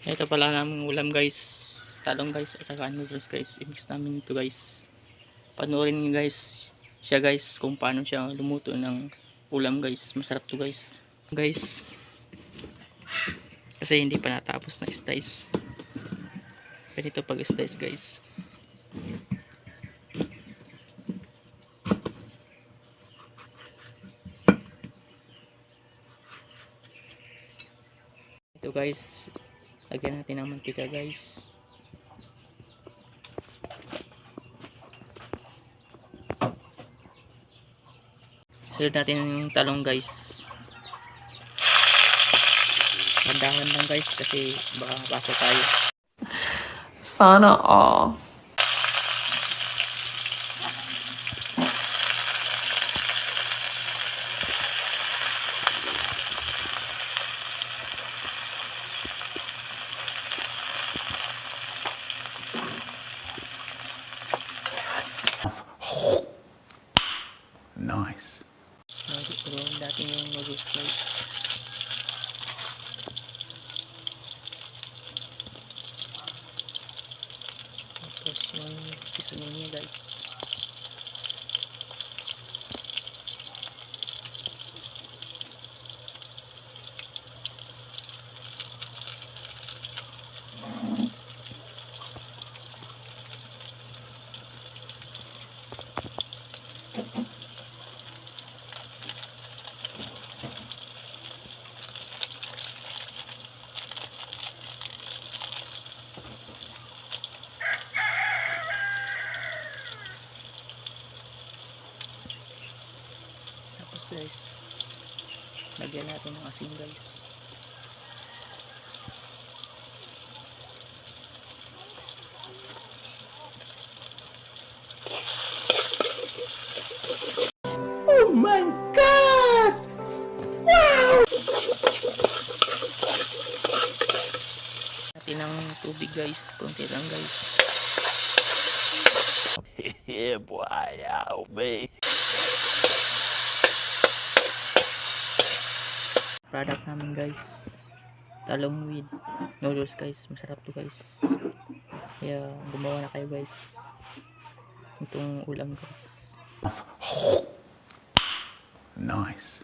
Ito pala namin ulam guys. Talong guys at saka noodles guys. I-mix namin ito guys. Panoorin nyo guys siya guys kung paano siya lumuto ng ulam guys. Masarap to guys. Guys. Kasi hindi pa natapos na slice. Ganito pag slice guys. Ito guys. Lagyan natin ng mantika guys. Sunod natin yung talong guys. Handahan lang guys kasi baka basa tayo. Sana all. Nice. Nagtuturuan natin yung noodles guys. Tapos yung kisunin niya guys. Tapos guys, lagyan natin ng asin guys. Oh my God! Natin ng tubig guys, konti lang guys. Yeah, boy, oh, man. Product namin guys, talong with noodles guys. Masarap to guys. Kaya gumawa na kayo guys itong ulam guys. Nice.